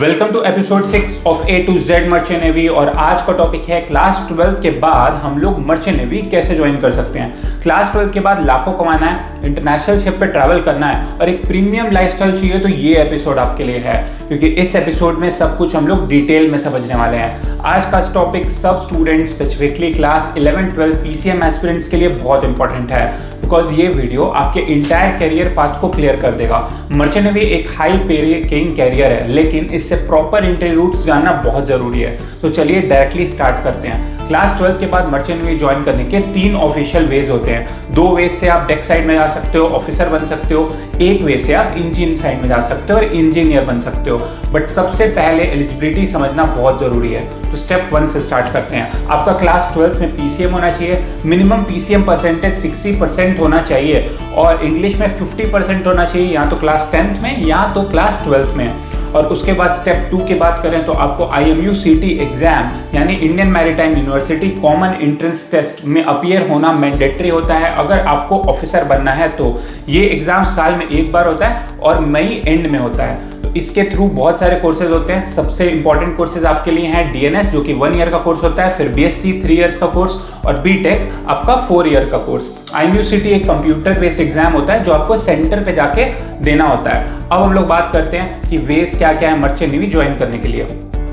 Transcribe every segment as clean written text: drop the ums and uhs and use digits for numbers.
Welcome to episode 6 of A to Z merchant navy. और आज का टॉपिक है क्लास 12 के बाद हम लोग मर्चेंट नेवी कैसे ज्वाइन कर सकते हैं। क्लास 12 के बाद लाखों कमाना है, इंटरनेशनल शिप पे ट्रैवल करना है और एक प्रीमियम लाइफस्टाइल चाहिए, तो ये एपिसोड आपके लिए है, क्योंकि इस एपिसोड में सब कुछ हम लोग डिटेल में समझने वाले हैं। आज का टॉपिक सब students, specifically class 11-12 PCM aspirants के लिए बहुत इंपॉर्टेंट है, बिकॉज ये वीडियो आपके इंटायर कैरियर पाथ को क्लियर कर देगा। मर्चेंट नेवी एक हाई पेइंग कैरियर है, लेकिन इससे प्रॉपर एंट्री रूट्स जानना बहुत जरूरी है। तो चलिए डायरेक्टली स्टार्ट करते हैं। क्लास 12 के बाद मर्चेंट नेवी ज्वाइन करने के 3 ऑफिशियल वेज होते हैं। 2 वेज से आप डेक साइड में जा सकते हो, ऑफिसर बन सकते हो। 1 वे से आप इंजीन साइड में जा सकते हो और इंजीनियर बन सकते हो। बट सबसे पहले एलिजिबिलिटी समझना बहुत जरूरी है, तो स्टेप 1 से स्टार्ट करते हैं। आपका क्लास 12 में पीसीएम होना चाहिए, मिनिमम पीसीएम परसेंटेज 60% होना चाहिए और इंग्लिश में 50% होना चाहिए, या तो क्लास 10th में या तो क्लास 12th में। और उसके बाद स्टेप 2 की बात करें तो आपको IMU-CT एग्जाम यानी Indian maritime university common entrance test में अपीयर होना मैंडेटरी होता है अगर आपको ऑफिसर बनना है। तो ये एग्जाम साल में 1 बार होता है और मई एंड में होता है। तो इसके थ्रू बहुत सारे कोर्सेज होते हैं। सबसे इंपॉर्टेंट कोर्सेज आपके लिए हैं DNS, जो कि 1 ईयर का कोर्स होता है, फिर BSc 3 इयर्स का कोर्स और BTech आपका 4 ईयर का कोर्स। IMU-CT एक कंप्यूटर बेस्ड एग्जाम होता है जो आपको सेंटर पे जाके देना होता है। अब हम लोग बात करते हैं कि वेज क्या क्या है मर्चेंट नेवी ज्वाइन करने के लिए।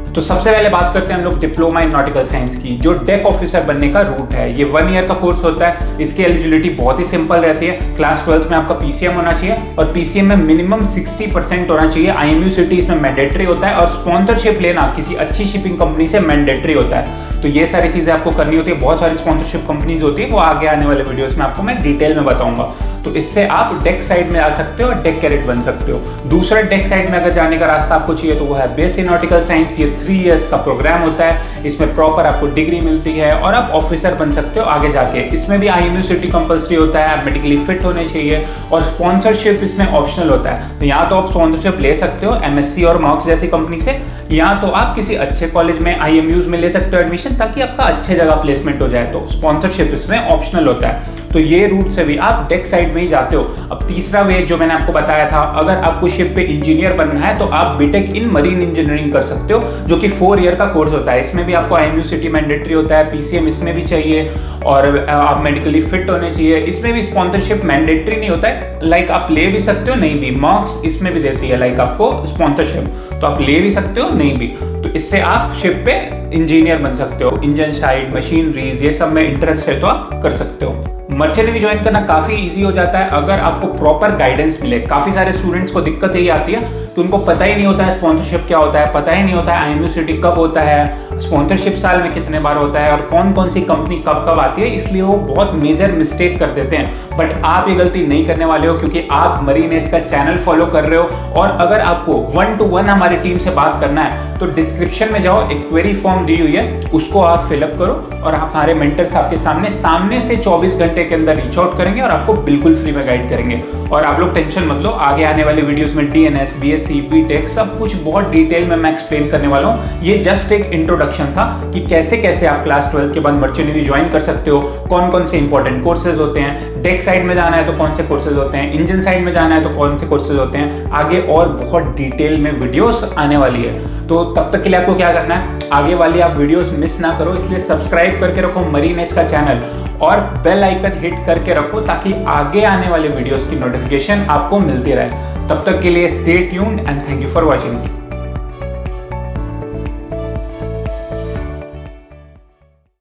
तो सबसे पहले बात करते हैं हम लोग डिप्लोमा इन नॉटिकल साइंस की, जो डेक ऑफिसर बनने का रूट है। ये 1 ईयर का कोर्स होता है। इसकी एलिजिबिलिटी बहुत ही सिंपल रहती है। क्लास 12 में आपका पीसीएम होना चाहिए और पीसीएम में मिनिमम 60% होना चाहिए। IMU-CT इसमें मैंडेटरी होता है और स्पॉन्सरशिप लेना किसी अच्छी शिपिंग कंपनी से मैंडेटरी होता है। तो ये सारी चीजें आपको करनी होती है। बहुत सारी स्पॉन्सरशिप कंपनीज होती है, वो आगे आने वाले वीडियोस में आपको मैं डिटेल में बताऊंगा। तो इससे आप डेक साइड में आ सकते हो और डेक कैडेट बन सकते हो। दूसरा डेक साइड में अगर जाने का रास्ता आपको चाहिए तो वो है BSc नॉटिकल साइंस। ये 3 इयर्स का प्रोग्राम होता है। इसमें प्रॉपर आपको डिग्री मिलती है और आप ऑफिसर बन सकते हो आगे जाके। इसमें भी IMU-CT कंपल्सरी होता है, आप मेडिकली फिट होने चाहिए और स्पॉन्सरशिप इसमें ऑप्शनल होता है। तो या तो आप स्पॉन्सरशिप ले सकते हो MSc और मार्क्स जैसी कंपनी से, या तो आप किसी अच्छे कॉलेज में IMUs में ले सकते हो एडमिशन, ताकि आपका अच्छे जगह प्लेसमेंट हो जाए। तो स्पॉन्सरशिप इसमें ऑप्शनल होता है। तो ये रूट से भी आप डेक साइड में ही जाते हो। अब तीसरा वे जो मैंने आपको बताया था, अगर आपको शिप पे इंजीनियर बनना है तो आप BTech इन मरीन इंजीनियरिंग कर सकते हो, जो कि 4 ईयर का कोर्स होता है। इसमें भी आपको IMU-CT मैंडेटरी होता है, PCM इसमें भी चाहिए और आप मेडिकली फिट होने चाहिए। इसमें भी स्पॉन्सरशिप मैंडेटरी नहीं होता है, लाइक आप ले भी सकते हो, नहीं भी। मार्क्स इसमें भी देती है लाइक आपको स्पॉन्सरशिप, तो आप ले भी सकते हो, नहीं भी। तो इससे आप शिप पे इंजीनियर बन सकते हो। इंजन साइड, मशीनरीज, ये सब में इंटरेस्ट है तो आप कर सकते हो। मर्चेंट नेवी ज्वाइन करना काफी इजी हो जाता है अगर आपको प्रॉपर गाइडेंस मिले। काफी सारे स्टूडेंट्स को दिक्कत यही आती है कि उनको पता ही नहीं होता है स्पॉन्सरशिप क्या होता है, पता ही नहीं होता है IMU-CT कब होता है, स्पॉन्सरशिप साल में कितने बार होता है और कौन कौन सी कंपनी कब कब आती है। इसलिए वो बहुत मेजर मिस्टेक कर देते हैं। बट आप ये गलती नहीं करने वाले हो, क्योंकि आप मरीन एज का चैनल फॉलो कर रहे हो। और अगर आपको 1-to-1 हमारी टीम से बात करना है तो डिस्क्रिप्शन में जाओ, एक क्वेरी फॉर्म दी हुई है, उसको आप फिलअप करो और हमारे मेंटर्स आपके सामने से 24 घंटे के अंदर रीच आउट करेंगे और आपको बिल्कुल फ्री में गाइड करेंगे। और आप लोग टेंशन मत लो, आगे आने वाले वीडियोस में DNS, BSc, BTech सब कुछ बहुत डिटेल में मैं एक्सप्लेन करने वाला हूँ। ये जस्ट एक इंट्रोडक्शन था कि कैसे कैसे आप क्लास 12 के बाद मर्चेंट नेवी ज्वाइन कर सकते हो, कौन कौन से इंपॉर्टेंट कोर्सेज होते हैं, डेक साइड में जाना है तो कौन से कोर्सेज होते हैं, इंजन साइड में जाना है तो कौन से कोर्सेज होते हैं। आगे और बहुत डिटेल में वीडियोस आने वाली है। तो तब तक के लिए आपको क्या करना है, आगे वाली आप वीडियोस मिस ना करो, इसलिए सब्सक्राइब करके रखो मरीन एज का चैनल और बेल आइकन हिट करके रखो, ताकि आगे आने वाले वीडियोस की नोटिफिकेशन आपको मिलती रहे। तब तक के लिए stay tuned and thank you for watching.